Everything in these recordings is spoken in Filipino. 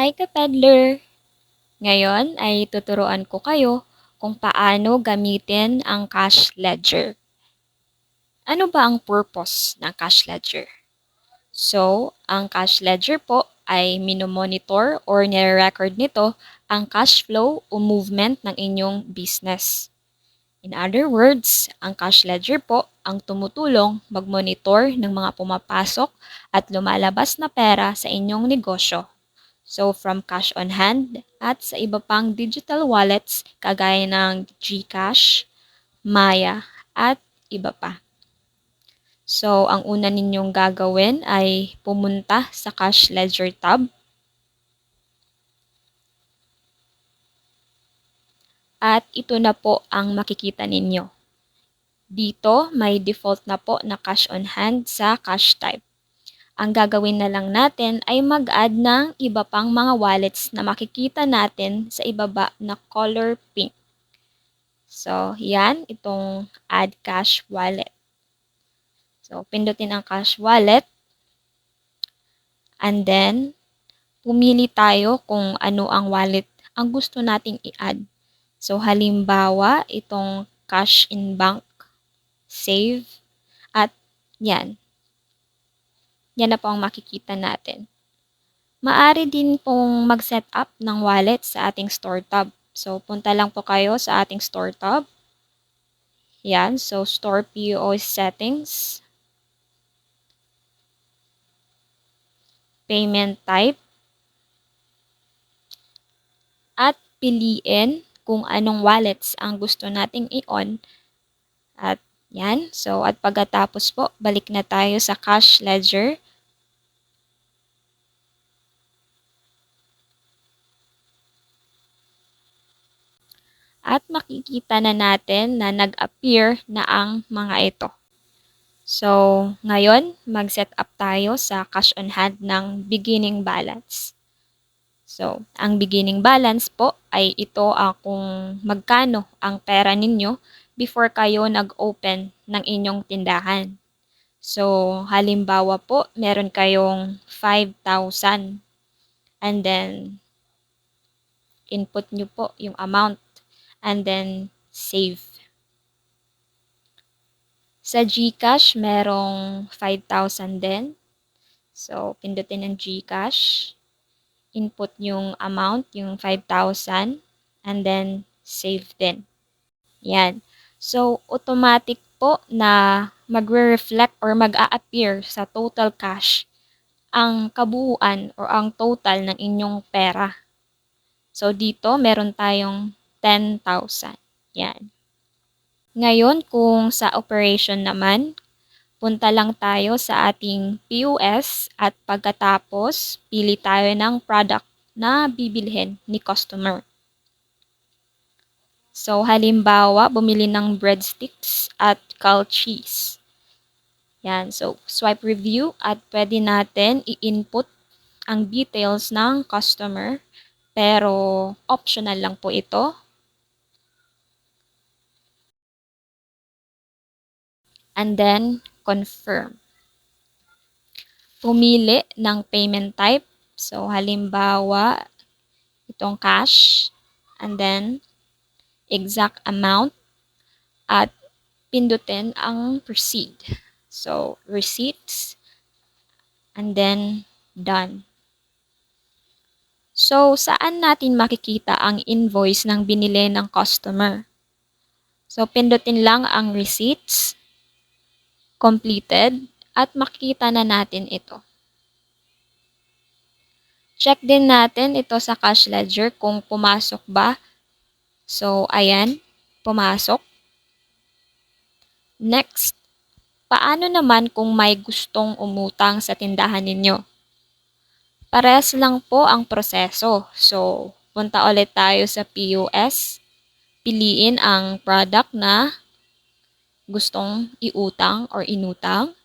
Hi ka-peddler! Ngayon ay tuturuan ko kayo kung paano gamitin ang cash ledger. Ano ba ang purpose ng cash ledger? So, ang cash ledger po ay minomonitor or nire-record nito ang cash flow o movement ng inyong business. In other words, ang cash ledger po ang tumutulong mag-monitor ng mga pumapasok at lumalabas na pera sa inyong negosyo. So, from cash on hand at sa iba pang digital wallets kagaya ng GCash, Maya, at iba pa. So, ang una ninyong gagawin ay pumunta sa Cash Ledger tab. At ito na po ang makikita ninyo. Dito, may default na po na cash on hand sa cash type. Ang gagawin na lang natin ay mag-add ng iba pang mga wallets na makikita natin sa ibaba na color pink. So, yan, itong add cash wallet. So, pindutin ang cash wallet. And then, pumili tayo kung ano ang wallet ang gusto nating i-add. So, halimbawa, itong cash in bank, save, at yan. Yan na po ang makikita natin. Maaari din pong mag-set up ng wallet sa ating store tab. So, punta lang po kayo sa ating store tab. Yan. So, store POS settings. Payment type. At piliin kung anong wallets ang gusto nating i-on. At yan. So, at pagkatapos po, balik na tayo sa cash ledger. At makikita na natin na nag-appear na ang mga ito. So, ngayon, mag-set up tayo sa cash on hand ng beginning balance. So, ang beginning balance po ay ito kung magkano ang pera ninyo before kayo nag-open ng inyong tindahan. So, halimbawa po, meron kayong 5,000 and then input nyo po yung amount and then save. Sa GCash, merong 5,000 din. So, pindutin ng GCash. Input yung amount, yung 5,000, and then save din. Yan. So, automatic po na magre-reflect or mag-a-appear sa total cash ang kabuuan or ang total ng inyong pera. So, dito meron tayong 10,000. Yan. Ngayon, kung sa operation naman, punta lang tayo sa ating POS at pagkatapos, pili tayo ng product na bibilhin ni customer. So, halimbawa, bumili ng breadsticks at cal cheese. Yan. So, swipe review at pwede natin i-input ang details ng customer. Pero, optional lang po ito. And then, confirm. Pumili ng payment type. So, halimbawa, itong cash. And then, exact amount. At pindutin ang proceed. So, receipts. And then, done. So, saan natin makikita ang invoice ng binili ng customer? So, pindutin lang ang receipts, completed, at makikita na natin ito. Check din natin ito sa cash ledger kung pumasok ba. So, ayan, pumasok. Next, paano naman kung may gustong umutang sa tindahan ninyo? Parehas lang po ang proseso. So, punta ulit tayo sa POS. Piliin ang product na gustong iutang or inutang.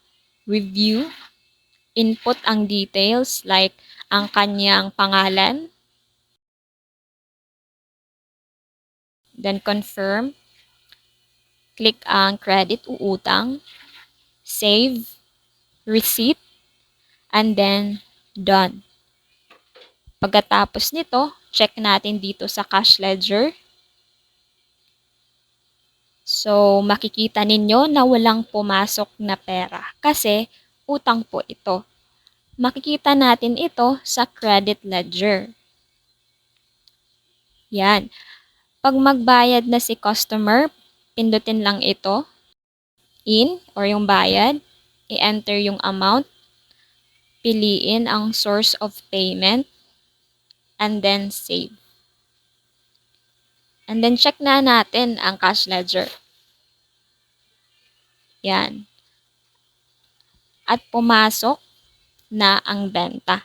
Review. Input ang details like ang kanyang pangalan. Then confirm. Click ang credit o utang. Save. Receipt. And then done. Pagkatapos nito, check natin dito sa cash ledger. So, makikita ninyo na walang pumasok na pera kasi utang po ito. Makikita natin ito sa credit ledger. Yan. Pag magbayad na si customer, pindutin lang ito, in or yung bayad, i-enter yung amount, piliin ang source of payment, and then save. And then check na natin ang cash ledger. Yan. At pumasok na ang benta.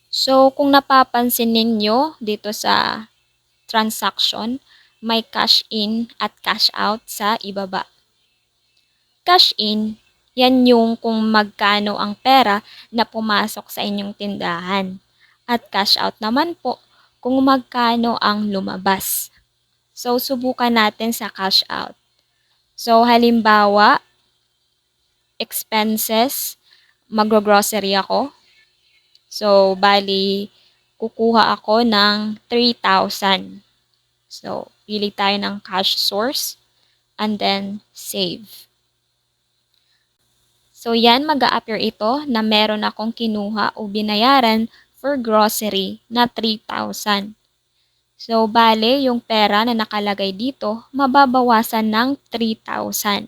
So, kung napapansin ninyo dito sa transaction, may cash in at cash out sa ibaba. Cash in, yan yung kung magkano ang pera na pumasok sa inyong tindahan. At cash out naman po kung magkano ang lumabas. So, subukan natin sa cash out. So, halimbawa, expenses, magro-grocery ako. So, bali, kukuha ako ng 3,000. So, pili tayo ng cash source and then save. So, yan mag-a-appear ito na meron akong kinuha o binayaran for grocery na 3,000. So, bale, yung pera na nakalagay dito, mababawasan ng 3,000.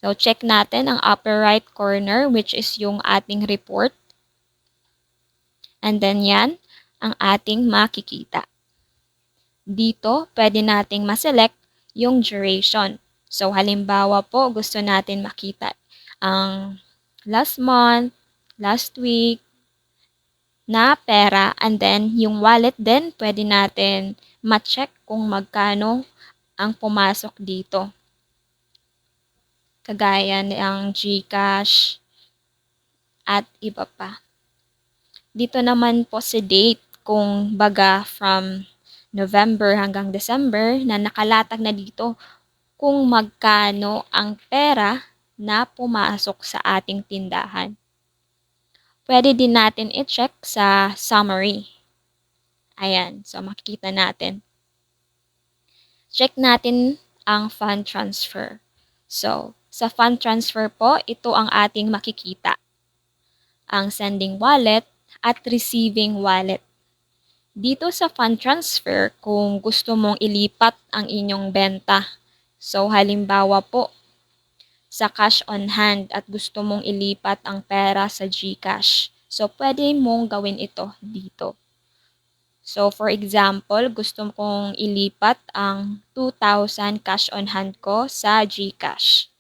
So, check natin ang upper right corner which is yung ating report. And then yan, ang ating makikita. Dito, pwede nating ma-select yung duration. So, halimbawa po, gusto natin makita ang last month, last week na pera, and then yung wallet din, pwede natin ma-check kung magkano ang pumasok dito. Kagaya ng GCash at iba pa. Dito naman po si date, kung baga from November hanggang December na nakalatag na dito kung magkano ang pera na pumasok sa ating tindahan. Pwede din natin i-check sa summary. Ayan, so makikita natin. Check natin ang fund transfer. So, sa fund transfer po, ito ang ating makikita. Ang sending wallet at receiving wallet. Dito sa fund transfer, kung gusto mong ilipat ang inyong benta. So, halimbawa po, sa cash on hand at gusto mong ilipat ang pera sa GCash. So, pwede mong gawin ito dito. So, for example, gusto kong ilipat ang 2,000 cash on hand ko sa GCash.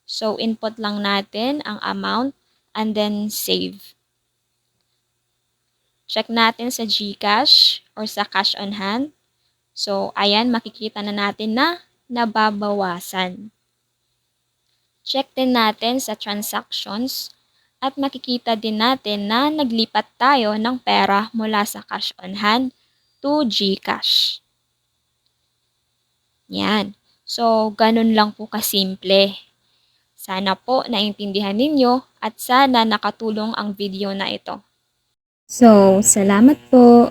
So, input lang natin ang amount and then save. Check natin sa GCash or sa cash on hand. So, ayan, makikita na natin na nababawasan. Check din natin sa transactions at makikita din natin na naglipat tayo ng pera mula sa cash on hand to GCash. Yan. So, ganun lang po kasimple. Sana po naintindihan ninyo at sana nakatulong ang video na ito. So, salamat po.